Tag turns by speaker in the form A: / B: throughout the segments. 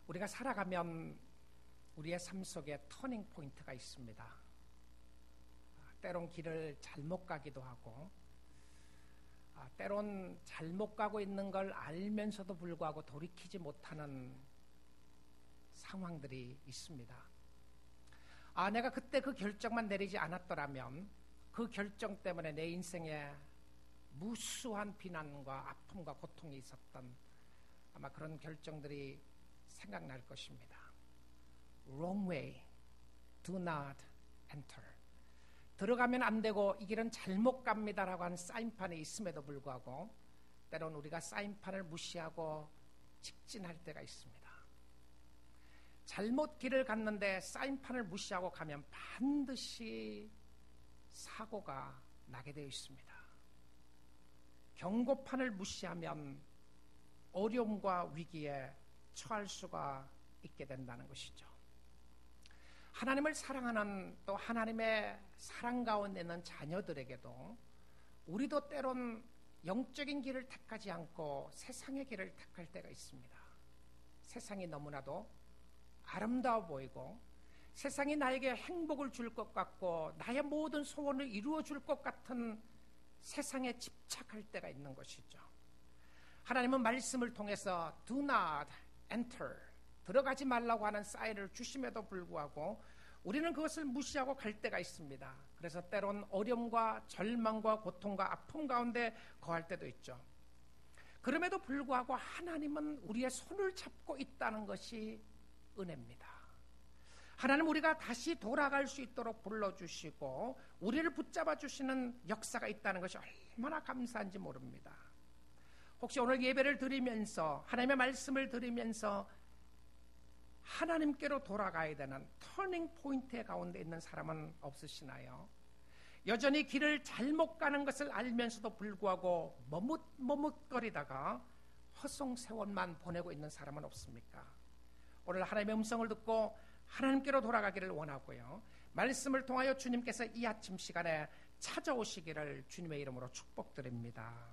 A: 우리가 살아가면 우리의 삶 속에 터닝 포인트가 있습니다. 때론 길을 잘못 가기도 하고, 때론 잘못 가고 있는 걸 알면서도 불구하고 돌이키지 못하는 상황들이 있습니다. 내가 그때 그 결정만 내리지 않았더라면 그 결정 때문에 내 인생에 무수한 비난과 아픔과 고통이 있었던 아마 그런 결정들이 생각날 것입니다. Wrong way, do not enter. 들어가면 안 되고 이 길은 잘못 갑니다라고 하는 사인판이 있음에도 불구하고 때론 우리가 사인판을 무시하고 직진할 때가 있습니다. 잘못 길을 갔는데 사인판을 무시하고 가면 반드시 사고가 나게 되어 있습니다. 경고판을 무시하면 어려움과 위기에 처할 수가 있게 된다는 것이죠. 하나님을 사랑하는 또 하나님의 사랑 가운데 있는 자녀들에게도 우리도 때론 영적인 길을 택하지 않고 세상의 길을 택할 때가 있습니다. 세상이 너무나도 아름다워 보이고 세상이 나에게 행복을 줄 것 같고 나의 모든 소원을 이루어 줄 것 같은 세상에 집착할 때가 있는 것이죠. 하나님은 말씀을 통해서 do not enter, 들어가지 말라고 하는 사인을 주심에도 불구하고 우리는 그것을 무시하고 갈 때가 있습니다. 그래서 때론 어려움과 절망과 고통과 아픔 가운데 거할 때도 있죠. 그럼에도 불구하고 하나님은 우리의 손을 잡고 있다는 것이 은혜입니다. 하나님 우리가 다시 돌아갈 수 있도록 불러주시고 우리를 붙잡아 주시는 역사가 있다는 것이 얼마나 감사한지 모릅니다. 혹시 오늘 예배를 드리면서 하나님의 말씀을 드리면서 하나님께로 돌아가야 되는 터닝 포인트 가운데 있는 사람은 없으시나요? 여전히 길을 잘못 가는 것을 알면서도 불구하고 머뭇거리다가 허송세월만 보내고 있는 사람은 없습니까? 오늘 하나님의 음성을 듣고 하나님께로 돌아가기를 원하고요, 말씀을 통하여 주님께서 이 아침 시간에 찾아오시기를 주님의 이름으로 축복드립니다.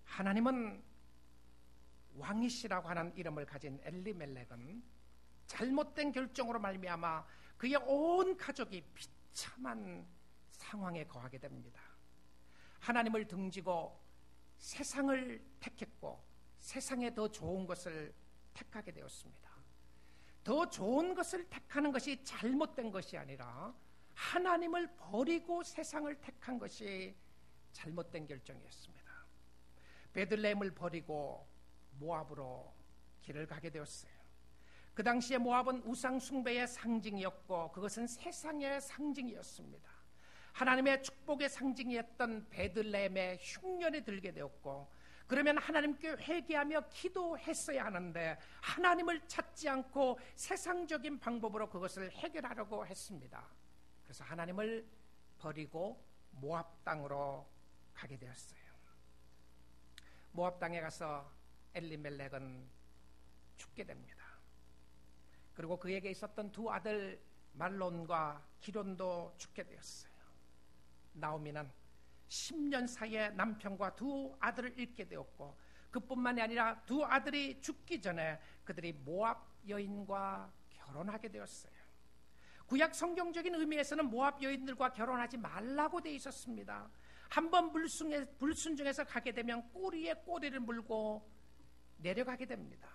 A: 하나님은 왕이시라고 하는 이름을 가진 엘리멜렉은 잘못된 결정으로 말미암아 그의 온 가족이 비참한 상황에 거하게 됩니다. 하나님을 등지고 세상을 택했고 세상에 더 좋은 것을 택하게 되었습니다. 더 좋은 것을 택하는 것이 잘못된 것이 아니라 하나님을 버리고 세상을 택한 것이 잘못된 결정이었습니다. 베들레헴을 버리고 모압으로 길을 가게 되었어요. 그 당시에 모압은 우상 숭배의 상징이었고 그것은 세상의 상징이었습니다. 하나님의 축복의 상징이었던 베들레헴에 흉년이 들게 되었고, 그러면 하나님께 회개하며 기도했어야 하는데 하나님을 찾지 않고 세상적인 방법으로 그것을 해결하려고 했습니다. 그래서 하나님을 버리고 모압 땅으로 가게 되었어요. 모압 땅에 가서 엘리멜렉은 죽게 됩니다. 그리고 그에게 있었던 두 아들 말론과 기론도 죽게 되었어요. 나오미는 10년 사이에 남편과 두 아들을 잃게 되었고, 그뿐만이 아니라 두 아들이 죽기 전에 그들이 모압 여인과 결혼하게 되었어요. 구약 성경적인 의미에서는 모압 여인들과 결혼하지 말라고 돼 있었습니다. 한번 불순종해서 가게 되면 꼬리에 꼬리를 물고 내려가게 됩니다.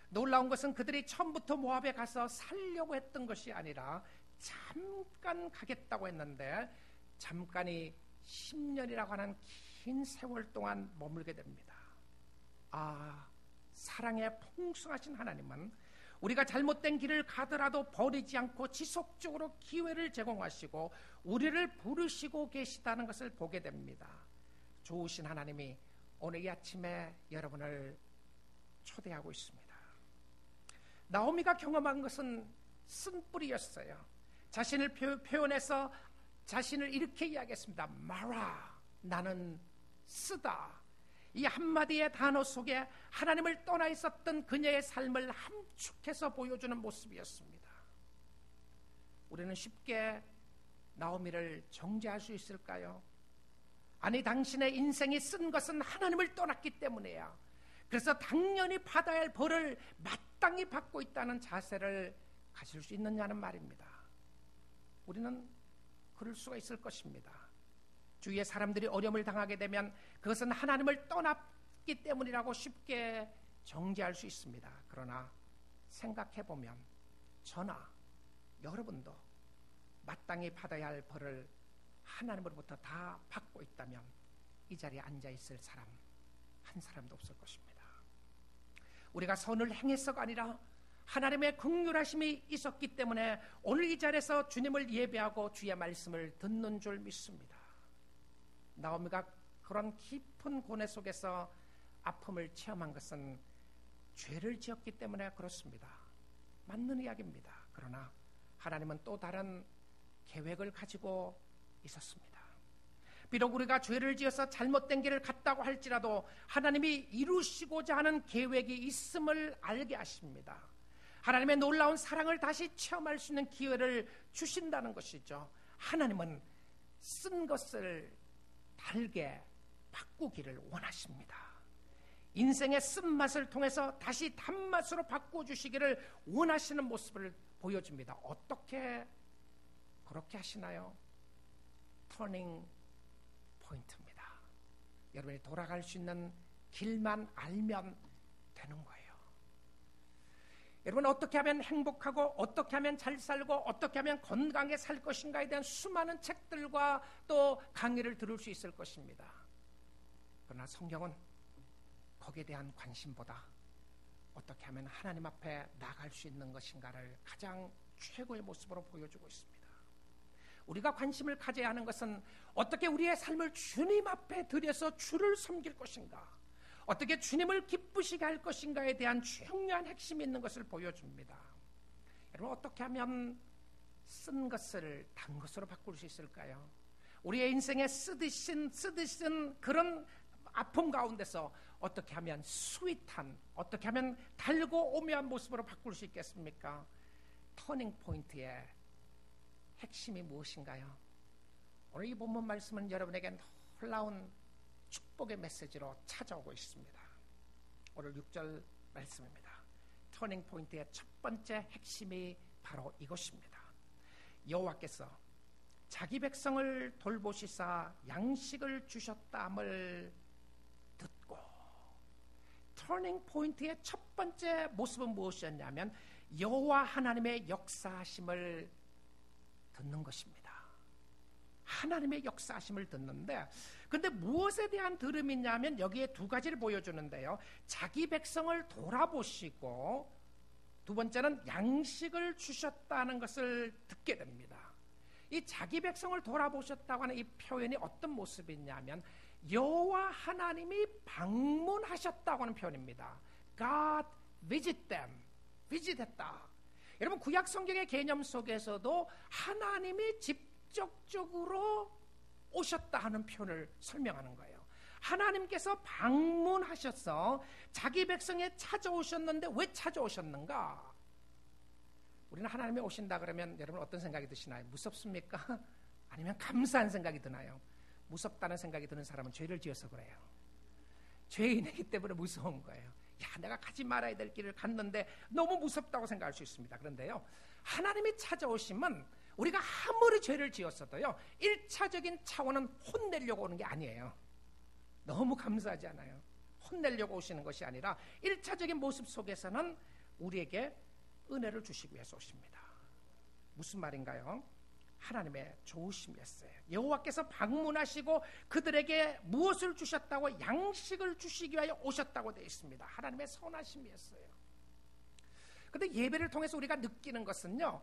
A: 놀라운 것은 그들이 처음부터 모압에 가서 살려고 했던 것이 아니라 잠깐 가겠다고 했는데 잠깐이 10년이라고 하는 긴 세월 동안 머물게 됩니다. 사랑에 풍성하신 하나님은 우리가 잘못된 길을 가더라도 버리지 않고 지속적으로 기회를 제공하시고 우리를 부르시고 계시다는 것을 보게 됩니다. 좋으신 하나님이 오늘 이 아침에 여러분을 초대하고 있습니다. 나오미가 경험한 것은 쓴뿌리였어요. 자신을 표현해서 자신을 이렇게 이야기했습니다. 마라, 나는 쓰다. 이 한마디의 단어 속에 하나님을 떠나 있었던 그녀의 삶을 함축해서 보여주는 모습이었습니다. 우리는 쉽게 나오미를 정죄할 수 있을까요? 아니, 당신의 인생이 쓴 것은 하나님을 떠났기 때문이야. 그래서 당연히 받아야 할 벌을 마땅히 받고 있다는 자세를 가질 수 있느냐는 말입니다. 우리는 그럴 수가 있을 것입니다. 주위의 사람들이 어려움을 당하게 되면 그것은 하나님을 떠났기 때문이라고 쉽게 정죄할 수 있습니다. 그러나 생각해보면 저나 여러분도 마땅히 받아야 할 벌을 하나님으로부터 다 받고 있다면 이 자리에 앉아있을 사람 한 사람도 없을 것입니다. 우리가 선을 행해서가 아니라 하나님의 긍휼하심이 있었기 때문에 오늘 이 자리에서 주님을 예배하고 주의 말씀을 듣는 줄 믿습니다. 나오미가 그런 깊은 고뇌 속에서 아픔을 체험한 것은 죄를 지었기 때문에 그렇습니다. 맞는 이야기입니다. 그러나 하나님은 또 다른 계획을 가지고 있었습니다. 비록 우리가 죄를 지어서 잘못된 길을 갔다고 할지라도 하나님이 이루시고자 하는 계획이 있음을 알게 하십니다. 하나님의 놀라운 사랑을 다시 체험할 수 있는 기회를 주신다는 것이죠. 하나님은 쓴 것을 달게 바꾸기를 원하십니다. 인생의 쓴맛을 통해서 다시 단맛으로 바꿔주시기를 원하시는 모습을 보여줍니다. 어떻게 그렇게 하시나요? 터닝 포인트입니다. 여러분이 돌아갈 수 있는 길만 알면 되는 거예요. 여러분, 어떻게 하면 행복하고 어떻게 하면 잘 살고 어떻게 하면 건강하게 살 것인가에 대한 수많은 책들과 또 강의를 들을 수 있을 것입니다. 그러나 성경은 거기에 대한 관심보다 어떻게 하면 하나님 앞에 나갈 수 있는 것인가를 가장 최고의 모습으로 보여주고 있습니다. 우리가 관심을 가져야 하는 것은 어떻게 우리의 삶을 주님 앞에 들여서 주를 섬길 것인가, 어떻게 주님을 기쁘시게 할 것인가에 대한 중요한 핵심이 있는 것을 보여줍니다. 여러분, 어떻게 하면 쓴 것을 단 것으로 바꿀 수 있을까요? 우리의 인생에 쓰듯은 그런 아픔 가운데서 어떻게 하면 스윗한, 어떻게 하면 달고 오묘한 모습으로 바꿀 수 있겠습니까? 터닝 포인트의 핵심이 무엇인가요? 오늘 이 본문 말씀은 여러분에게 놀라운 축복의 메시지로 찾아오고 있습니다. 오늘 6절 말씀입니다. 터닝 포인트의 첫 번째 핵심이 바로 이것입니다. 여호와께서 자기 백성을 돌보시사 양식을 주셨다함을 듣고, 터닝 포인트의 첫 번째 모습은 무엇이었냐면 여호와 하나님의 역사하심을 듣는 것입니다. 하나님의 역사하심을 듣는데, 근데 무엇에 대한 들음이냐면 여기에 두 가지를 보여주는데요. 자기 백성을 돌아보시고, 두 번째는 양식을 주셨다는 것을 듣게 됩니다. 이 자기 백성을 돌아보셨다고 하는 이 표현이 어떤 모습이냐면 여호와 하나님이 방문하셨다고 하는 표현입니다. God visit them, visit했다. 여러분, 구약 성경의 개념 속에서도 하나님이 직접적으로 오셨다 하는 표현을 설명하는 거예요. 하나님께서 방문하셔서 자기 백성에 찾아오셨는데 왜 찾아오셨는가? 우리는 하나님이 오신다 그러면 여러분 어떤 생각이 드시나요? 무섭습니까? 아니면 감사한 생각이 드나요? 무섭다는 생각이 드는 사람은 죄를 지어서 그래요. 죄인이기 때문에 무서운 거예요. 야, 내가 가지 말아야 될 길을 갔는데 너무 무섭다고 생각할 수 있습니다. 그런데요, 하나님이 찾아오시면 우리가 아무리 죄를 지었어도요, 1차적인 차원은 혼내려고 오는 게 아니에요. 너무 감사하지 않아요? 혼내려고 오시는 것이 아니라 1차적인 모습 속에서는 우리에게 은혜를 주시기 위해서 오십니다. 무슨 말인가요? 하나님의 좋으심이었어요. 여호와께서 방문하시고 그들에게 무엇을 주셨다고? 양식을 주시기 위하여 오셨다고 되어 있습니다. 하나님의 선하심이었어요. 그런데 예배를 통해서 우리가 느끼는 것은요,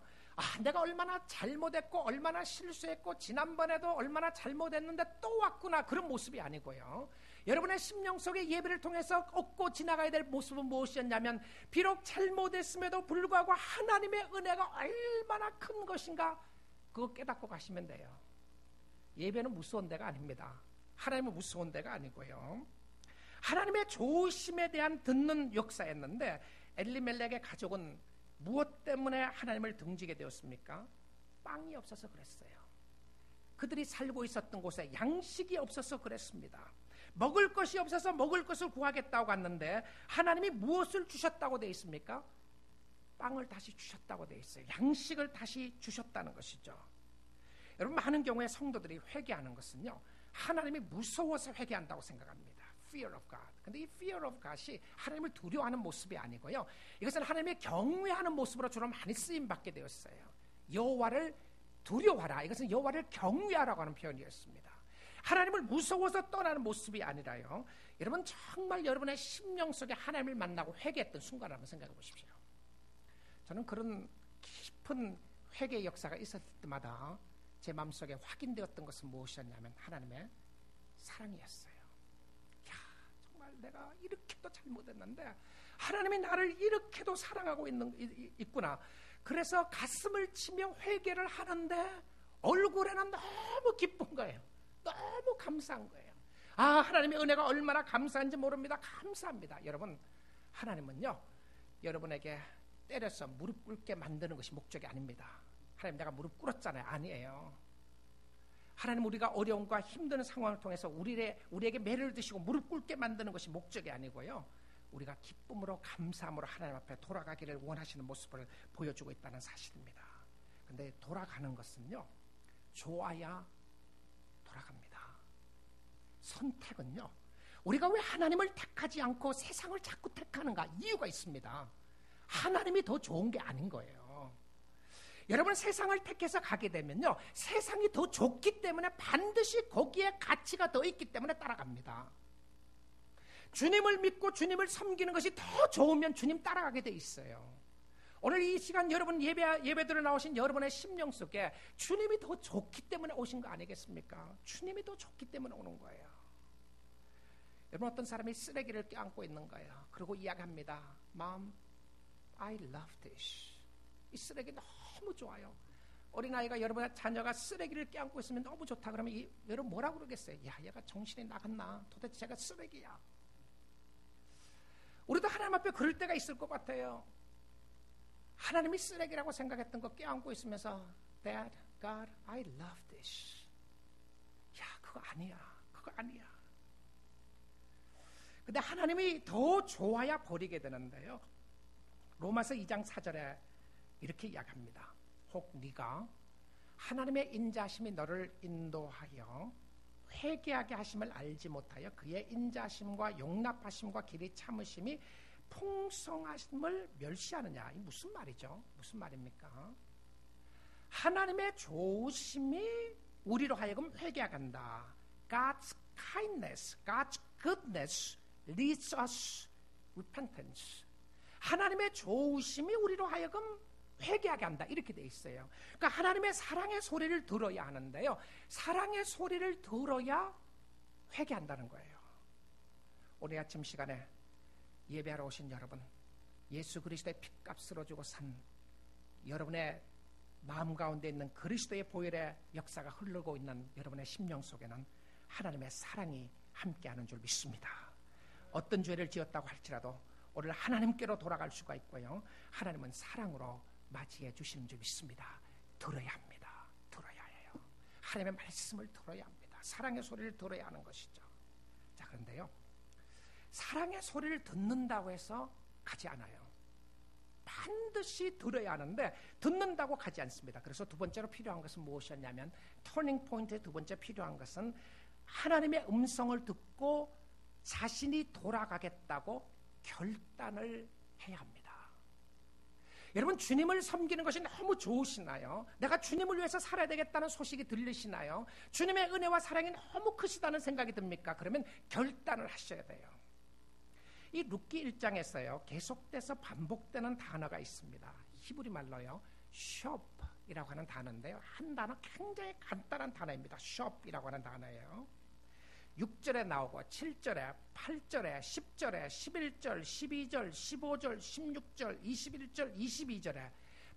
A: 내가 얼마나 잘못했고 얼마나 실수했고 지난번에도 얼마나 잘못했는데 또 왔구나, 그런 모습이 아니고요. 여러분의 심령 속에 예배를 통해서 얻고 지나가야 될 모습은 무엇이었냐면, 비록 잘못했음에도 불구하고 하나님의 은혜가 얼마나 큰 것인가, 그거 깨닫고 가시면 돼요. 예배는 무서운 데가 아닙니다. 하나님은 무서운 데가 아니고요. 하나님의 좋으심에 대한 듣는 역사였는데, 엘리멜렉의 가족은 무엇 때문에 하나님을 등지게 되었습니까? 빵이 없어서 그랬어요. 그들이 살고 있었던 곳에 양식이 없어서 그랬습니다. 먹을 것이 없어서 먹을 것을 구하겠다고 갔는데 하나님이 무엇을 주셨다고 되어 있습니까? 빵을 다시 주셨다고 되어 있어요. 양식을 다시 주셨다는 것이죠. 여러분, 많은 경우에 성도들이 회개하는 것은요, 하나님이 무서워서 회개한다고 생각합니다. Fear of God. 근데 이 fear of God이 하나님을 두려워하는 모습이 아니고요, 이것은 하나님의 경외하는 모습으로 주로 많이 쓰임 받게 되었어요. 여호와를 두려워하라, 이것은 여호와를 경외하라고 하는 표현이었습니다. 하나님을 무서워서 떠나는 모습이 아니라요, 여러분 정말 여러분의 심령 속에 하나님을 만나고 회개했던 순간을 한번 생각해 보십시오. 저는 그런 깊은 회개의 역사가 있었을 때마다 제 마음속에 확인되었던 것은 무엇이었냐면 하나님의 사랑이었어요. 야, 정말 내가 이렇게도 잘못했는데 하나님이 나를 이렇게도 사랑하고 있구나. 그래서 가슴을 치며 회개를 하는데 얼굴에는 너무 기쁜 거예요. 너무 감사한 거예요. 아, 하나님의 은혜가 얼마나 감사한지 모릅니다. 감사합니다. 여러분, 하나님은요, 여러분에게 때려서 무릎 꿇게 만드는 것이 목적이 아닙니다. 하나님, 내가 무릎 꿇었잖아요. 아니에요. 하나님, 우리가 어려움과 힘든 상황을 통해서 우리에게 매를 드시고 무릎 꿇게 만드는 것이 목적이 아니고요, 우리가 기쁨으로 감사함으로 하나님 앞에 돌아가기를 원하시는 모습을 보여주고 있다는 사실입니다. 그런데 돌아가는 것은요, 좋아야 돌아갑니다. 선택은요, 우리가 왜 하나님을 택하지 않고 세상을 자꾸 택하는가? 이유가 있습니다. 하나님이 더 좋은 게 아닌 거예요. 여러분, 세상을 택해서 가게 되면요, 세상이 더 좋기 때문에 반드시 거기에 가치가 더 있기 때문에 따라갑니다. 주님을 믿고 주님을 섬기는 것이 더 좋으면 주님 따라가게 돼 있어요. 오늘 이 시간 여러분 예배드려 나오신 여러분의 심령 속에 주님이 더 좋기 때문에 오신 거 아니겠습니까? 주님이 더 좋기 때문에 오는 거예요. 여러분, 어떤 사람이 쓰레기를 껴안고 있는 거예요. 그리고 이야기합니다. Mom, I love this. 이 쓰레기 너무 좋아요. 어린아이가 여러분의 자녀가 쓰레기를 껴안고 있으면 너무 좋다 그러면 여러분 뭐라고 그러겠어요? 야, 얘가 정신이 나갔나? 도대체 제가 쓰레기야. 우리도 하나님 앞에 그럴 때가 있을 것 같아요. 하나님이 쓰레기라고 생각했던 거 껴안고 있으면서 Dad, God, I love this. 야, 그거 아니야. 그거 아니야. 근데 하나님이 더 좋아야 버리게 되는데요, 로마서 2장 4절에 이렇게 이야기합니다. 혹 네가 하나님의 인자심이 너를 인도하여 회개하게 하심을 알지 못하여 그의 인자심과 용납하심과 길이 참으심이 풍성하심을 멸시하느냐. 이 무슨 말이죠? 무슨 말입니까? 하나님의 좋으심이 우리로 하여금 회개하게 한다. God's kindness, God's goodness leads us repentance. 하나님의 좋으심이 우리로 하여금 회개하게 한다. 이렇게 돼 있어요. 그러니까 하나님의 사랑의 소리를 들어야 하는데요, 사랑의 소리를 들어야 회개한다는 거예요. 오늘 아침 시간에 예배하러 오신 여러분, 예수 그리스도의 핏값으로 주고 산 여러분의 마음 가운데 있는 그리스도의 보혈의 역사가 흐르고 있는 여러분의 심령 속에는 하나님의 사랑이 함께하는 줄 믿습니다. 어떤 죄를 지었다고 할지라도 오늘 하나님께로 돌아갈 수가 있고요, 하나님은 사랑으로 맞이해 주시는 줄 믿습니다. 들어야 합니다. 들어야 해요. 하나님의 말씀을 들어야 합니다. 사랑의 소리를 들어야 하는 것이죠. 자, 그런데요, 사랑의 소리를 듣는다고 해서 가지 않아요. 반드시 들어야 하는데 듣는다고 가지 않습니다. 그래서 두 번째로 필요한 것은 무엇이었냐면, 터닝 포인트의 두 번째 필요한 것은 하나님의 음성을 듣고 자신이 돌아가겠다고 결단을 해야 합니다. 여러분, 주님을 섬기는 것이 너무 좋으시나요? 내가 주님을 위해서 살아야 되겠다는 소식이 들리시나요? 주님의 은혜와 사랑이 너무 크시다는 생각이 듭니까? 그러면 결단을 하셔야 돼요. 이 룻기 1장에서요, 계속돼서 반복되는 단어가 있습니다. 히브리 말로요, shop이라고 하는 단어인데요, 한 단어, 굉장히 간단한 단어입니다. shop이라고 하는 단어예요. 6절에 나오고 7절에 8절에 10절에 11절 12절 15절 16절 21절 22절에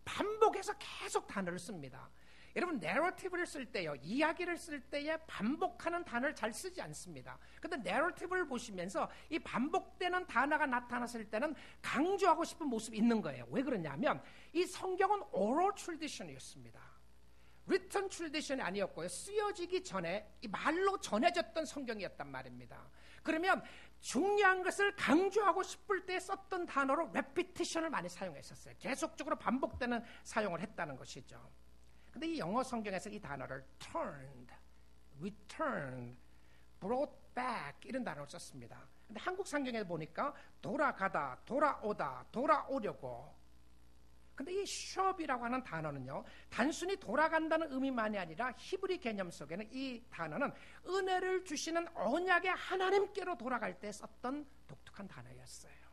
A: 반복해서 계속 단어를 씁니다. 여러분, 내러티브를 쓸 때요, 이야기를 쓸 때에 반복하는 단어를 잘 쓰지 않습니다. 근데 내러티브를 보시면서 이 반복되는 단어가 나타났을 때는 강조하고 싶은 모습이 있는 거예요. 왜 그러냐면 이 성경은 oral tradition이었습니다. written tradition이 아니었고요, 쓰여지기 전에 이 말로 전해졌던 성경이었단 말입니다. 그러면 중요한 것을 강조하고 싶을 때 썼던 단어로 repetition을 많이 사용했었어요. 계속적으로 반복되는 사용을 했다는 것이죠. 근데 이 영어 성경에서 이 단어를 turned, returned, brought back 이런 단어를 썼습니다. 근데 한국 성경에 보니까 돌아가다, 돌아오다, 돌아오려고. 근데 이 shop이라고 하는 단어는요, 단순히 돌아간다는 의미만이 아니라 히브리 개념 속에는 이 단어는 은혜를 주시는 언약의 하나님께로 돌아갈 때 썼던 독특한 단어였어요.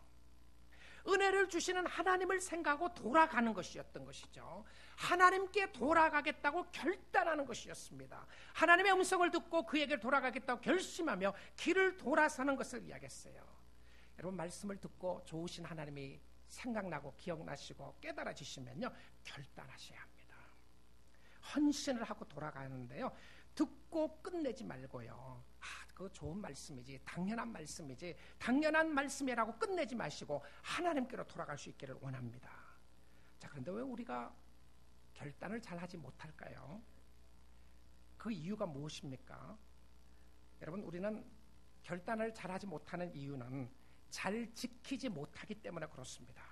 A: 은혜를 주시는 하나님을 생각하고 돌아가는 것이었던 것이죠. 하나님께 돌아가겠다고 결단하는 것이었습니다. 하나님의 음성을 듣고 그에게 돌아가겠다고 결심하며 길을 돌아서는 것을 이야기했어요. 여러분, 말씀을 듣고 좋으신 하나님이 생각나고 기억나시고 깨달아지시면요, 결단하셔야 합니다. 헌신을 하고 돌아가는데요, 듣고 끝내지 말고요, 그거 좋은 말씀이지, 당연한 말씀이지, 당연한 말씀이라고 끝내지 마시고 하나님께로 돌아갈 수 있기를 원합니다. 자, 그런데 왜 우리가 결단을 잘 하지 못할까요? 그 이유가 무엇입니까? 여러분, 우리는 결단을 잘 하지 못하는 이유는 잘 지키지 못하기 때문에 그렇습니다.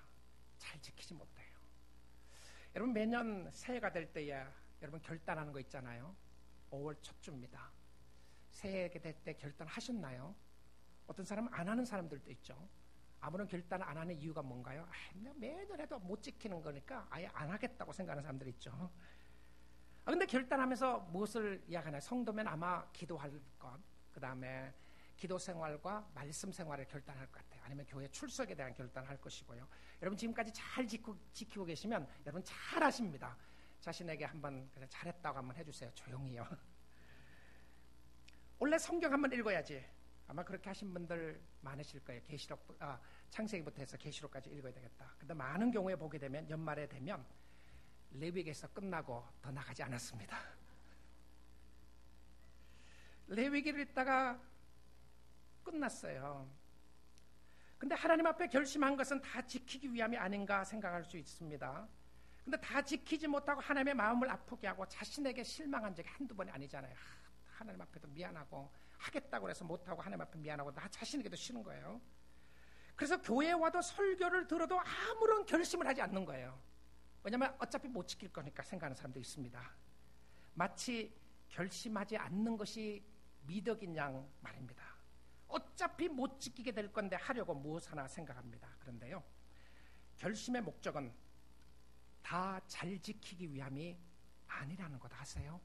A: 잘 지키지 못해요. 여러분, 매년 새해가 될 때에 여러분 결단하는 거 있잖아요. 5월 첫 주입니다. 새해가 될 때 결단하셨나요? 어떤 사람은 안 하는 사람들도 있죠. 아무런 결단을 안 하는 이유가 뭔가요? 매년 해도 못 지키는 거니까 아예 안 하겠다고 생각하는 사람들이 있죠. 근데 결단하면서 무엇을 이야기하나요? 성도면 아마 기도할 것, 그 다음에 기도 생활과 말씀 생활을 결단할 것 같아요. 아니면 교회 출석에 대한 결단을 할 것이고요. 여러분 지금까지 잘 지키고 계시면 여러분 잘 하십니다. 자신에게 한번 잘했다고 한번 해주세요. 조용히요. 원래 성경 한번 읽어야지. 아마 그렇게 하신 분들 많으실 거예요. 창세기부터 해서 계시록까지 읽어야 되겠다. 근데 많은 경우에 보게 되면 연말에 되면 레위기에서 끝나고 더 나가지 않았습니다. 레위기를 읽다가 끝났어요. 근데 하나님 앞에 결심한 것은 다 지키기 위함이 아닌가 생각할 수 있습니다. 근데 다 지키지 못하고 하나님의 마음을 아프게 하고 자신에게 실망한 적이 한두 번이 아니잖아요. 하나님 앞에도 미안하고 하겠다고 해서 못하고 하나님 앞에 미안하고 나 자신에게도 싫은 거예요. 그래서 교회에 와도 설교를 들어도 아무런 결심을 하지 않는 거예요. 왜냐하면 어차피 못 지킬 거니까 생각하는 사람도 있습니다. 마치 결심하지 않는 것이 미덕인 양 말입니다. 어차피 못 지키게 될 건데 하려고 무엇 하나 생각합니다. 그런데요, 결심의 목적은 다 잘 지키기 위함이 아니라는 것 아세요?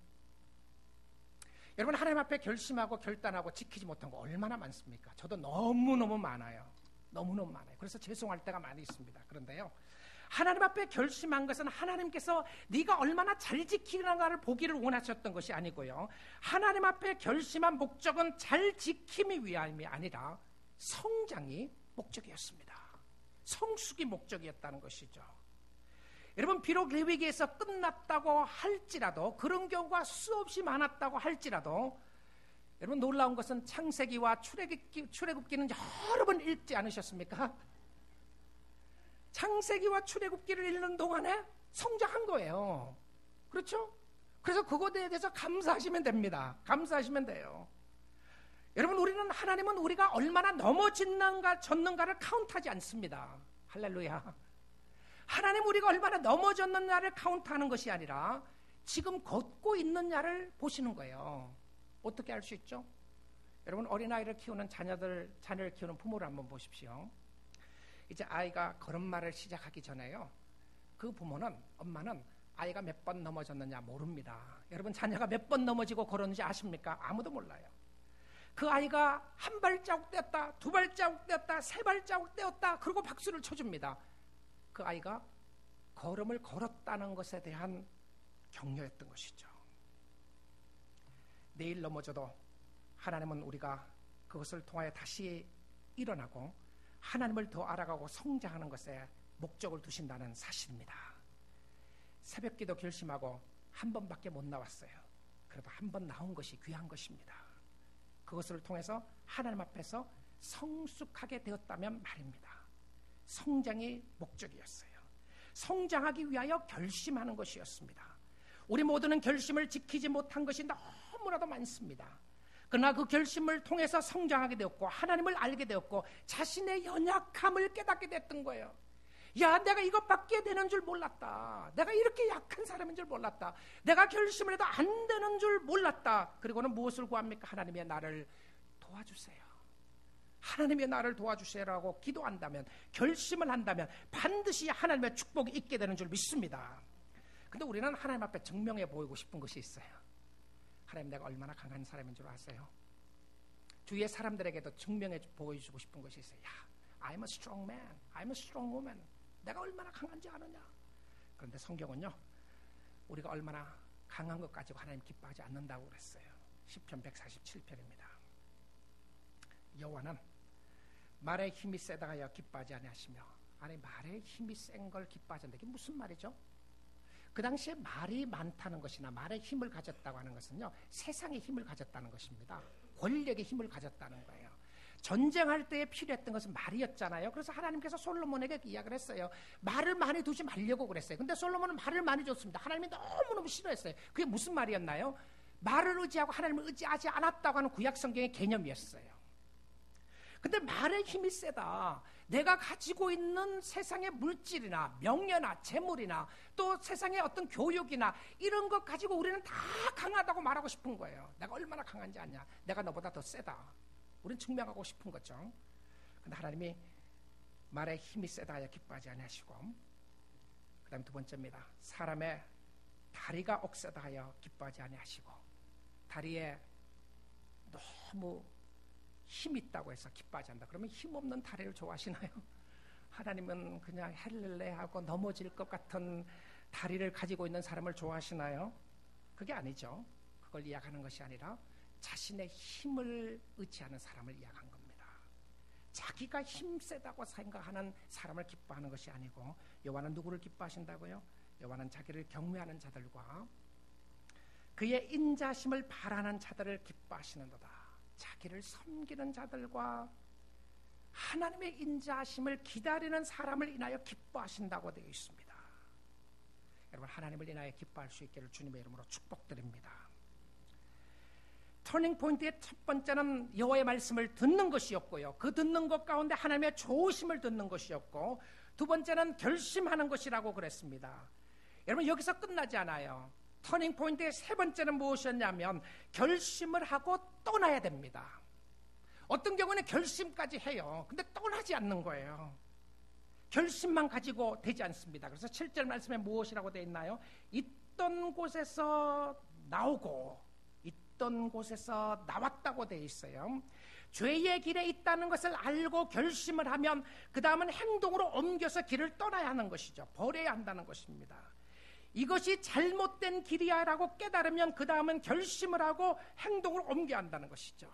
A: 여러분, 하나님 앞에 결심하고 결단하고 지키지 못한 거 얼마나 많습니까? 저도 너무너무 많아요. 너무너무 많아요. 그래서 죄송할 때가 많이 있습니다. 그런데요, 하나님 앞에 결심한 것은 하나님께서 네가 얼마나 잘 지키는가를 보기를 원하셨던 것이 아니고요, 하나님 앞에 결심한 목적은 잘 지킴이 위함이 아니라 성장이 목적이었습니다. 성숙이 목적이었다는 것이죠. 여러분, 비록 레위기에서 끝났다고 할지라도, 그런 경우가 수없이 많았다고 할지라도, 여러분 놀라운 것은 창세기와 출애굽기는 여러 번 읽지 않으셨습니까? 창세기와 출애굽기를 읽는 동안에 성장한 거예요. 그렇죠? 그래서 그것에 대해서 감사하시면 됩니다. 감사하시면 돼요. 여러분, 하나님은 우리가 얼마나 넘어졌는가를 카운트하지 않습니다. 할렐루야. 하나님, 우리가 얼마나 넘어졌느냐를 카운트하는 것이 아니라 지금 걷고 있느냐를 보시는 거예요. 어떻게 알 수 있죠? 여러분, 어린아이를 키우는 자녀를 키우는 부모를 한번 보십시오. 이제 아이가 걸음마를 시작하기 전에요, 그 부모는, 엄마는 아이가 몇 번 넘어졌느냐 모릅니다. 여러분, 자녀가 몇 번 넘어지고 걸었는지 아십니까? 아무도 몰라요. 그 아이가 한 발자국 떼었다, 두 발자국 떼었다, 세 발자국 떼었다, 그리고 박수를 쳐줍니다. 그 아이가 걸음을 걸었다는 것에 대한 격려였던 것이죠. 내일 넘어져도 하나님은 우리가 그것을 통하여 다시 일어나고 하나님을 더 알아가고 성장하는 것에 목적을 두신다는 사실입니다. 새벽기도 결심하고 한 번밖에 못 나왔어요. 그래도 한 번 나온 것이 귀한 것입니다. 그것을 통해서 하나님 앞에서 성숙하게 되었다면 말입니다. 성장이 목적이었어요. 성장하기 위하여 결심하는 것이었습니다. 우리 모두는 결심을 지키지 못한 것이 너무나도 많습니다. 그러나 그 결심을 통해서 성장하게 되었고 하나님을 알게 되었고 자신의 연약함을 깨닫게 됐던 거예요. 야, 내가 이것밖에 되는 줄 몰랐다. 내가 이렇게 약한 사람인 줄 몰랐다. 내가 결심을 해도 안 되는 줄 몰랐다. 그리고는 무엇을 구합니까? 하나님의 나를 도와주세요. 하나님의 나를 도와주세요라고 기도한다면, 결심을 한다면 반드시 하나님의 축복이 있게 되는 줄 믿습니다. 근데 우리는 하나님 앞에 증명해 보이고 싶은 것이 있어요. 하나님, 내가 얼마나 강한 사람인 줄 아세요? 주위의 사람들에게도 증명해 보여주고 싶은 것이 있어요. 야, I'm a strong man, I'm a strong woman. 내가 얼마나 강한지 아느냐? 그런데 성경은요, 우리가 얼마나 강한 것 가지고 하나님 기뻐하지 않는다고 그랬어요. 시편 147편입니다. 여호와는 말에 힘이 세다 하여 기뻐하지 아니하시며, 아니 말에 힘이 센 걸 기뻐하지 않는다. 이게 무슨 말이죠? 그 당시에 말이 많다는 것이나 말에 힘을 가졌다고 하는 것은요, 세상의 힘을 가졌다는 것입니다. 권력의 힘을 가졌다는 거예요. 전쟁할 때에 필요했던 것은 말이었잖아요. 그래서 하나님께서 솔로몬에게 이야기를 했어요. 말을 많이 두지 말려고 그랬어요. 근데 솔로몬은 말을 많이 줬습니다. 하나님이 너무너무 싫어했어요. 그게 무슨 말이었나요? 말을 의지하고 하나님을 의지하지 않았다고 하는 구약 성경의 개념이었어요. 근데 말의 힘이 세다. 내가 가지고 있는 세상의 물질이나 명예나 재물이나 또 세상의 어떤 교육이나 이런 것 가지고 우리는 다 강하다고 말하고 싶은 거예요. 내가 얼마나 강한지 아냐? 내가 너보다 더 세다. 우리는 증명하고 싶은 거죠. 근데 하나님이 말에 힘이 세다 하여 기뻐하지 아니하시고, 그 다음 두 번째입니다. 사람의 다리가 억세다 하여 기뻐하지 아니하시고, 다리에 너무 힘 있다고 해서 기뻐하지 않는다. 그러면 힘없는 다리를 좋아하시나요? 하나님은 그냥 헬렐레하고 넘어질 것 같은 다리를 가지고 있는 사람을 좋아하시나요? 그게 아니죠. 그걸 이야기하는 것이 아니라 자신의 힘을 의지하는 사람을 이야기한 겁니다. 자기가 힘세다고 생각하는 사람을 기뻐하는 것이 아니고, 여호와는 누구를 기뻐하신다고요? 여호와는 자기를 경외하는 자들과 그의 인자심을 바라는 자들을 기뻐하시는도다. 자기를 섬기는 자들과 하나님의 인자심을 기다리는 사람을 인하여 기뻐하신다고 되어 있습니다. 여러분, 하나님을 인하여 기뻐할 수 있기를 주님의 이름으로 축복드립니다. 터닝 포인트의 첫 번째는 여호와의 말씀을 듣는 것이었고요. 그 듣는 것 가운데 하나님의 좋으심을 듣는 것이었고, 두 번째는 결심하는 것이라고 그랬습니다. 여러분, 여기서 끝나지 않아요. 터닝 포인트의 세 번째는 무엇이었냐면 결심을 하고 떠나야 됩니다. 어떤 경우는 결심까지 해요. 근데 떠나지 않는 거예요. 결심만 가지고 되지 않습니다. 그래서 7절 말씀에 무엇이라고 되어 있나요? 있던 곳에서 나오고 있던 곳에서 나왔다고 되어 있어요. 죄의 길에 있다는 것을 알고 결심을 하면 그 다음은 행동으로 옮겨서 길을 떠나야 하는 것이죠. 버려야 한다는 것입니다. 이것이 잘못된 길이야 라고 깨달으면 그 다음은 결심을 하고 행동으로 옮겨야 한다는 것이죠.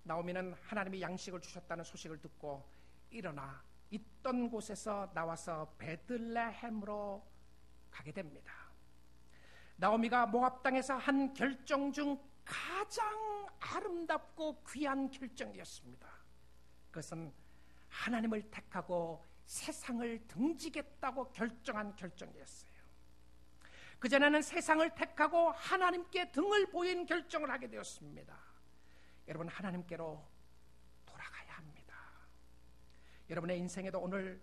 A: 나오미는 하나님이 양식을 주셨다는 소식을 듣고 일어나 있던 곳에서 나와서 베들레헴으로 가게 됩니다. 나오미가 모압 땅에서 한 결정 중 가장 아름답고 귀한 결정이었습니다. 그것은 하나님을 택하고 세상을 등지겠다고 결정한 결정이었어요. 그전에는 세상을 택하고 하나님께 등을 보인 결정을 하게 되었습니다. 여러분, 하나님께로 돌아가야 합니다. 여러분의 인생에도 오늘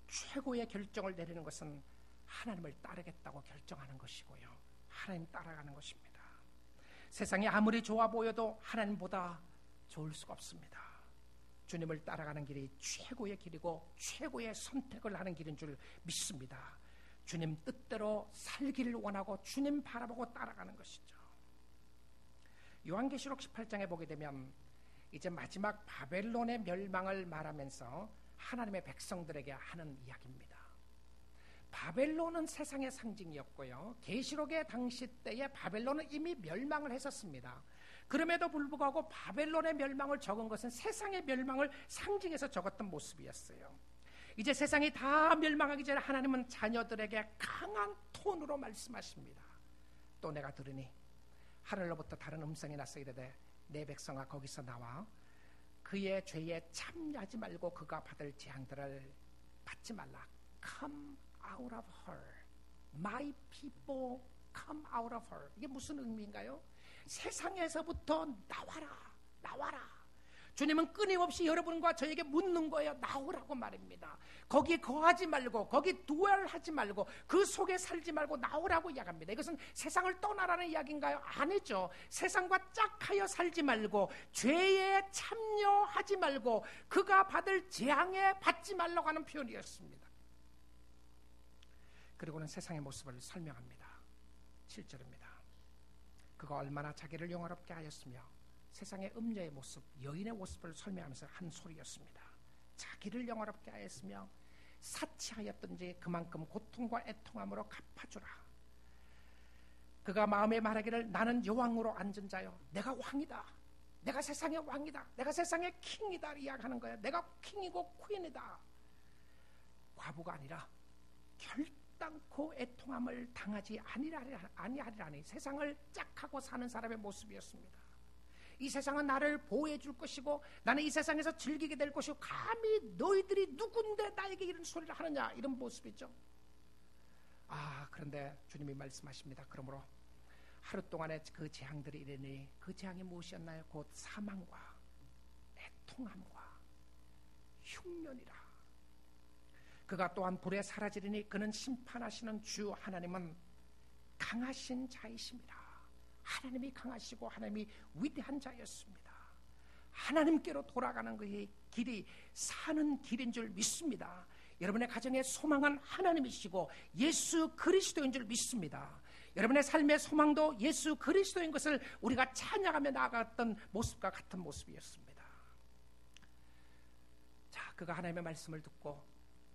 A: 최고의 결정을 내리는 것은 하나님을 따르겠다고 결정하는 것이고요, 하나님 따라가는 것입니다. 세상이 아무리 좋아 보여도 하나님보다 좋을 수가 없습니다. 주님을 따라가는 길이 최고의 길이고 최고의 선택을 하는 길인 줄 믿습니다. 주님 뜻대로 살기를 원하고 주님 바라보고 따라가는 것이죠. 요한계시록 18장에 보게 되면 이제 마지막 바벨론의 멸망을 말하면서 하나님의 백성들에게 하는 이야기입니다. 바벨론은 세상의 상징이었고요, 계시록의 당시 때에 바벨론은 이미 멸망을 했었습니다. 그럼에도 불구하고 바벨론의 멸망을 적은 것은 세상의 멸망을 상징해서 적었던 모습이었어요. 이제 세상이 다 멸망하기 전에 하나님은 자녀들에게 강한 톤으로 말씀하십니다. 또 내가 들으니 하늘로부터 다른 음성이 나서 이르되 내 백성아 거기서 나와 그의 죄에 참여하지 말고 그가 받을 재앙들을 받지 말라. Come out of her. My people come out of her. 이게 무슨 의미인가요? 세상에서부터 나와라, 나와라. 주님은 끊임없이 여러분과 저에게 묻는 거예요. 나오라고 말입니다. 거기 거하지 말고, 거기 두얼하지 말고, 그 속에 살지 말고 나오라고 이야기합니다. 이것은 세상을 떠나라는 이야기인가요? 아니죠. 세상과 짝하여 살지 말고, 죄에 참여하지 말고, 그가 받을 재앙에 받지 말라고 하는 표현이었습니다. 그리고는 세상의 모습을 설명합니다. 7절입니다. 그가 얼마나 자기를 영화롭게 하였으며 세상의 음녀의 모습, 여인의 모습을 설명하면서 한 소리였습니다. 자기를 영화롭게 하였으며 사치하였던지 그만큼 고통과 애통함으로 갚아주라. 그가 마음에 말하기를 나는 여왕으로 앉은 자요, 내가 왕이다, 내가 세상의 왕이다, 내가 세상의 킹이다 이야기하는 거예요. 내가 킹이고 퀸이다. 과부가 아니라 결단코 애통함을 당하지 아니하리라니 세상을 짝하고 사는 사람의 모습이었습니다. 이 세상은 나를 보호해 줄 것이고 나는 이 세상에서 즐기게 될 것이고 감히 너희들이 누군데 나에게 이런 소리를 하느냐, 이런 모습이죠. 그런데 주님이 말씀하십니다. 그러므로 하루 동안에 그 재앙들이 이르니 그 재앙이 무엇이었나요? 곧 사망과 애통함과 흉년이라. 그가 또한 불에 사라지리니 그는 심판하시는 주 하나님은 강하신 자이십니다. 하나님이 강하시고 하나님이 위대한 자였습니다. 하나님께로 돌아가는 그의 길이 사는 길인 줄 믿습니다. 여러분의 가정의 소망은 하나님이시고 예수 그리스도인 줄 믿습니다. 여러분의 삶의 소망도 예수 그리스도인 것을 우리가 찬양하며 나아갔던 모습과 같은 모습이었습니다. 자, 그가 하나님의 말씀을 듣고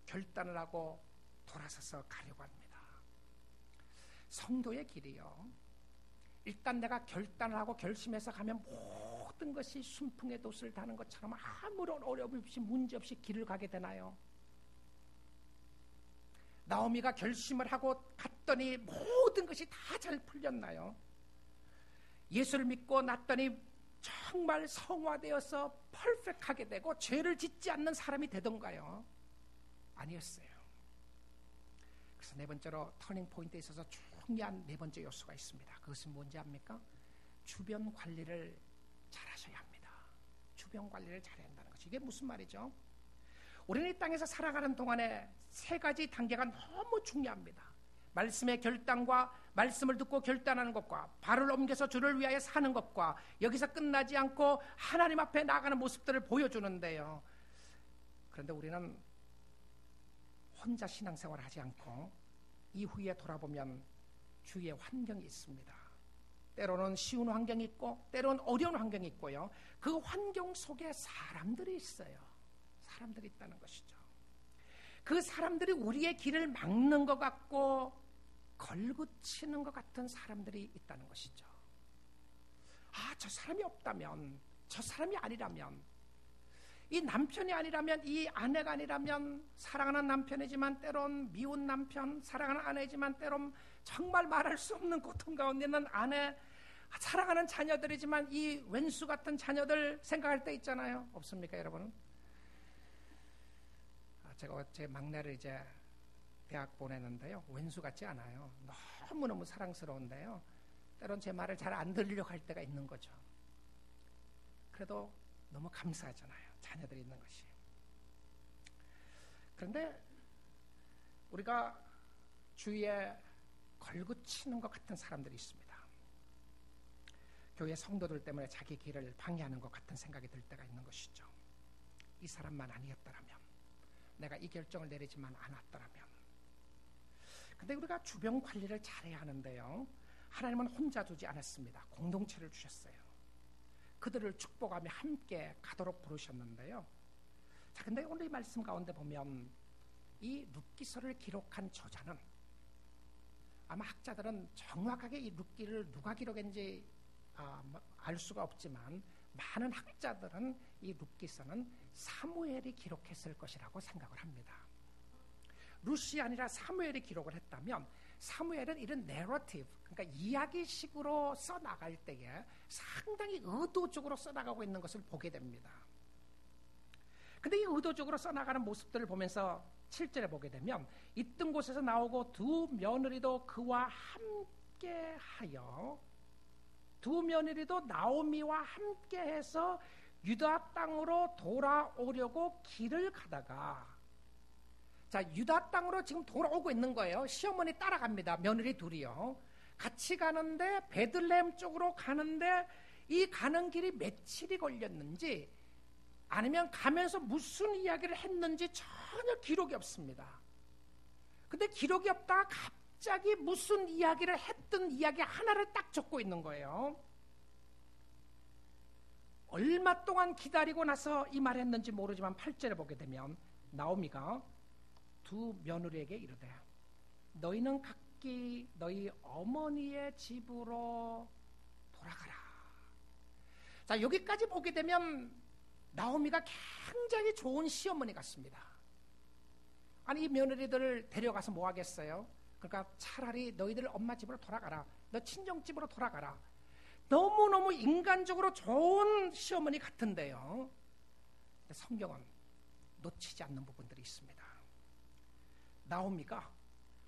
A: 결단을 하고 돌아서서 가려고 합니다. 성도의 길이요, 일단 내가 결단을 하고 결심해서 가면 모든 것이 순풍의 돛을 다는 것처럼 아무런 어려움 없이 문제 없이 길을 가게 되나요? 나오미가 결심을 하고 갔더니 모든 것이 다 잘 풀렸나요? 예수를 믿고 났더니 정말 성화되어서 퍼펙트하게 되고 죄를 짓지 않는 사람이 되던가요? 아니었어요. 그래서 네 번째로 터닝 포인트에 있어서 중요한 네 번째 요소가 있습니다. 그것은 뭔지 압니까? 주변 관리를 잘 하셔야 합니다. 주변 관리를 잘해야 한다는 것이, 이게 무슨 말이죠? 우리는 이 땅에서 살아가는 동안에 세 가지 단계가 너무 중요합니다. 말씀의 결단과 말씀을 듣고 결단하는 것과 발을 옮겨서 주를 위하여 사는 것과 여기서 끝나지 않고 하나님 앞에 나가는 모습들을 보여주는데요. 그런데 우리는 혼자 신앙생활을 하지 않고 이후에 돌아보면 주위에 환경이 있습니다. 때로는 쉬운 환경이 있고 때로는 어려운 환경이 있고요. 그 환경 속에 사람들이 있어요. 사람들이 있다는 것이죠. 그 사람들이 우리의 길을 막는 것 같고 걸붙이는 것 같은 사람들이 있다는 것이죠. 저 사람이 없다면, 저 사람이 아니라면, 이 남편이 아니라면, 이 아내가 아니라면, 사랑하는 남편이지만 때론 미운 남편, 사랑하는 아내이지만 때론 정말 말할 수 없는 고통 가운데 있는 아내, 사랑하는 자녀들이지만 이 왼수 같은 자녀들 생각할 때 있잖아요. 없습니까, 여러분? 제가 제 막내를 이제 대학 보내는데요, 왼수 같지 않아요. 너무너무 사랑스러운데요, 때론 제 말을 잘 안 들으려고 할 때가 있는 거죠. 그래도 너무 감사하잖아요, 자녀들이 있는 것이. 그런데 우리가 주위에 걸붙이는 것 같은 사람들이 있습니다. 교회 성도들 때문에 자기 길을 방해하는 것 같은 생각이 들 때가 있는 것이죠. 이 사람만 아니었더라면, 내가 이 결정을 내리지만 않았더라면. 근데 우리가 주변 관리를 잘해야 하는데요, 하나님은 혼자 두지 않았습니다. 공동체를 주셨어요. 그들을 축복하며 함께 가도록 부르셨는데요. 자, 근데 오늘 이 말씀 가운데 보면 이 룻기서를 기록한 저자는, 아마 학자들은 정확하게 이 룻기를 누가 기록했는지 알 수가 없지만 많은 학자들은 이 룻기서는 사무엘이 기록했을 것이라고 생각을 합니다. 룻이 아니라 사무엘이 기록을 했다면, 사무엘은 이런 내러티브, 그러니까 이야기식으로 써나갈 때에 상당히 의도적으로 써나가고 있는 것을 보게 됩니다. 근데 이 의도적으로 써나가는 모습들을 보면서 7절에 보게 되면, 있던 곳에서 나오고 두 며느리도 그와 함께하여 두 며느리도 나오미와 함께해서 유다 땅으로 돌아오려고 길을 가다가, 자, 유다 땅으로 지금 돌아오고 있는 거예요. 시어머니 따라갑니다. 며느리 둘이요. 같이 가는데 베들레헴 쪽으로 가는데 이 가는 길이 며칠이 걸렸는지 아니면 가면서 무슨 이야기를 했는지 전혀 기록이 없습니다. 근데 기록이 없다가 갑자기 무슨 이야기를 했던 이야기 하나를 딱 적고 있는 거예요. 얼마 동안 기다리고 나서 이 말을 했는지 모르지만 8절에 보게 되면 나오미가 두 며느리에게 이르되 너희는 각기 너희 어머니의 집으로 돌아가라. 자, 여기까지 보게 되면 나오미가 굉장히 좋은 시어머니 같습니다. 아니, 이 며느리들을 데려가서 뭐 하겠어요? 그러니까 차라리 너희들 엄마 집으로 돌아가라. 너 친정집으로 돌아가라. 너무너무 인간적으로 좋은 시어머니 같은데요. 근데 성경은 놓치지 않는 부분들이 있습니다. 나오미가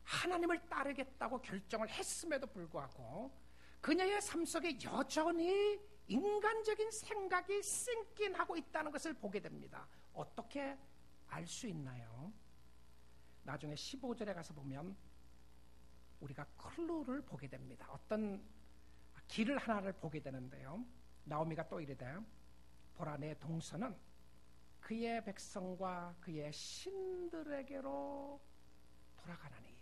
A: 하나님을 따르겠다고 결정을 했음에도 불구하고 그녀의 삶 속에 여전히 인간적인 생각이 싱킹하고 있다는 것을 보게 됩니다. 어떻게 알 수 있나요? 나중에 15절에 가서 보면 우리가 클루를 보게 됩니다. 어떤 길을 하나를 보게 되는데요. 나오미가 또 이르되 보라 내 동서는 그의 백성과 그의 신들에게로 돌아가나니.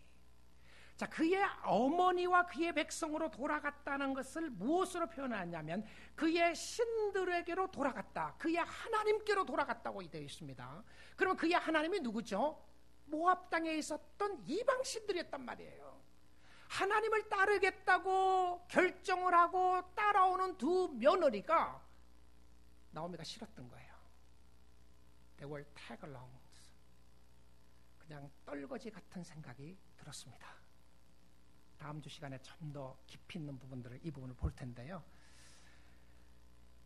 A: 자, 그의 어머니와 그의 백성으로 돌아갔다는 것을 무엇으로 표현하냐면 그의 신들에게로 돌아갔다. 그의 하나님께로 돌아갔다고 되어 있습니다. 그러면 그의 하나님이 누구죠? 모압 땅에 있었던 이방 신들이었단 말이에요. 하나님을 따르겠다고 결정을 하고 따라오는 두 며느리가 나오미가 싫었던 거예요. They were tagalongs. 그냥 떨거지 같은 생각이 들었습니다. 다음 주 시간에 좀 더 깊이 있는 부분들을 이 부분을 볼 텐데요.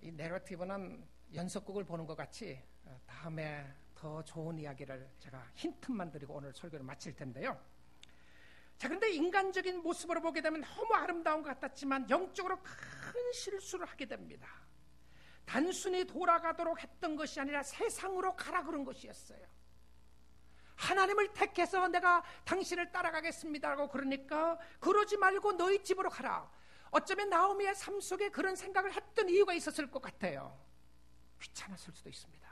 A: 이 내러티브는 연속극을 보는 것 같이 다음에 더 좋은 이야기를 제가 힌트만 드리고 오늘 설교를 마칠 텐데요. 자, 그런데 인간적인 모습으로 보게 되면 너무 아름다운 것 같았지만 영적으로 큰 실수를 하게 됩니다. 단순히 돌아가도록 했던 것이 아니라 세상으로 가라 그런 것이었어요. 하나님을 택해서 내가 당신을 따라가겠습니다라고 그러니까 그러지 말고 너희 집으로 가라. 어쩌면 나오미의 삶 속에 그런 생각을 했던 이유가 있었을 것 같아요. 귀찮았을 수도 있습니다.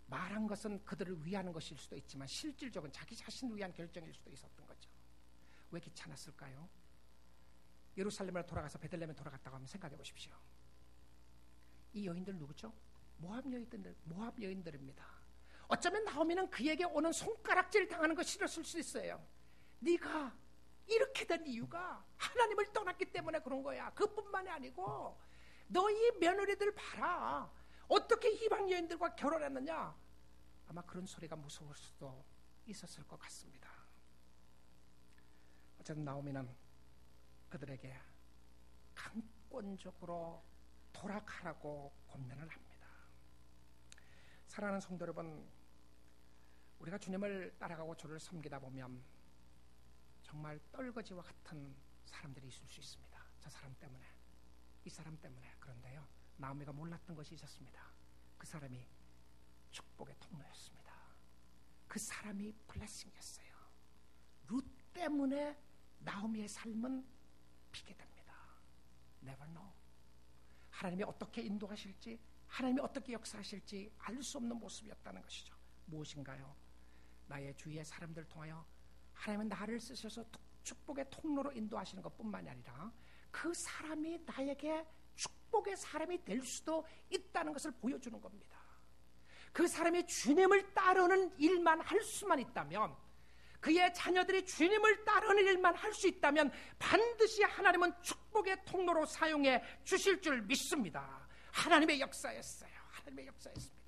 A: 말한 것은 그들을 위하는 것일 수도 있지만 실질적으로 자기 자신을 위한 결정일 수도 있었던 거죠. 왜 귀찮았을까요? 예루살렘으로 돌아가서 베들레헴에 돌아갔다고 하면 생각해 보십시오. 이 여인들 누구죠? 모압 여인들입니다. 어쩌면 나오미는 그에게 오는 손가락질 당하는 거 싫었을 수 있어요. 네가 이렇게 된 이유가 하나님을 떠났기 때문에 그런 거야. 그뿐만이 아니고 너희 며느리들 봐라. 어떻게 이방 여인들과 결혼했느냐? 아마 그런 소리가 무서울 수도 있었을 것 같습니다. 어쨌든 나오미는 그들에게 강권적으로 돌아가라고 권면을 합니다. 사랑하는 성도 여러분, 우리가 주님을 따라가고 주를 섬기다 보면 정말 떨거지와 같은 사람들이 있을 수 있습니다. 저 사람 때문에, 이 사람 때문에. 그런데요, 나오미가 몰랐던 것이 있었습니다. 그 사람이 축복의 통로였습니다. 그 사람이 블레싱이었어요. 룻 때문에 나오미의 삶은 피게 됩니다. Never know. 하나님이 어떻게 인도하실지, 하나님이 어떻게 역사하실지 알 수 없는 모습이었다는 것이죠. 무엇인가요? 나의 주위의 사람들을 통하여 하나님은 나를 쓰셔서 축복의 통로로 인도하시는 것뿐만이 아니라 그 사람이 나에게 축복의 사람이 될 수도 있다는 것을 보여주는 겁니다. 그 사람이 주님을 따르는 일만 할 수만 있다면, 그의 자녀들이 주님을 따르는 일만 할 수 있다면 반드시 하나님은 축복의 통로로 사용해 주실 줄 믿습니다. 하나님의 역사였어요. 하나님의 역사였습니다.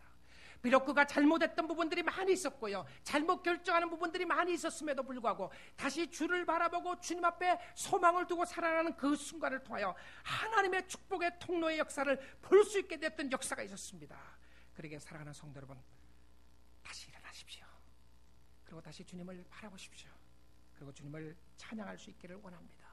A: 비록 그가 잘못했던 부분들이 많이 있었고요, 잘못 결정하는 부분들이 많이 있었음에도 불구하고 다시 주를 바라보고 주님 앞에 소망을 두고 살아가는 그 순간을 통하여 하나님의 축복의 통로의 역사를 볼 수 있게 됐던 역사가 있었습니다. 그러기에 사랑하는 성도 여러분, 다시 일어나십시오. 그리고 다시 주님을 바라보십시오. 그리고 주님을 찬양할 수 있기를 원합니다.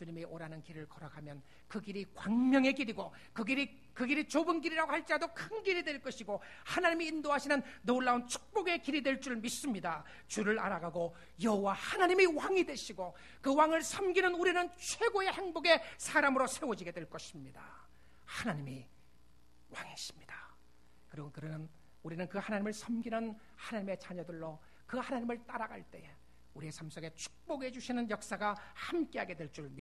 A: 주님이 오라는 길을 걸어가면 그 길이 광명의 길이고 그 길이 좁은 길이라고 할지라도 큰 길이 될 것이고 하나님이 인도하시는 놀라운 축복의 길이 될 줄 믿습니다. 주를 알아가고 여호와 하나님이 왕이 되시고 그 왕을 섬기는 우리는 최고의 행복의 사람으로 세워지게 될 것입니다. 하나님이 왕이십니다. 그리고 우리는 그 하나님을 섬기는 하나님의 자녀들로 그 하나님을 따라갈 때에 우리의 삶 속에 축복해 주시는 역사가 함께하게 될 줄 믿습니다.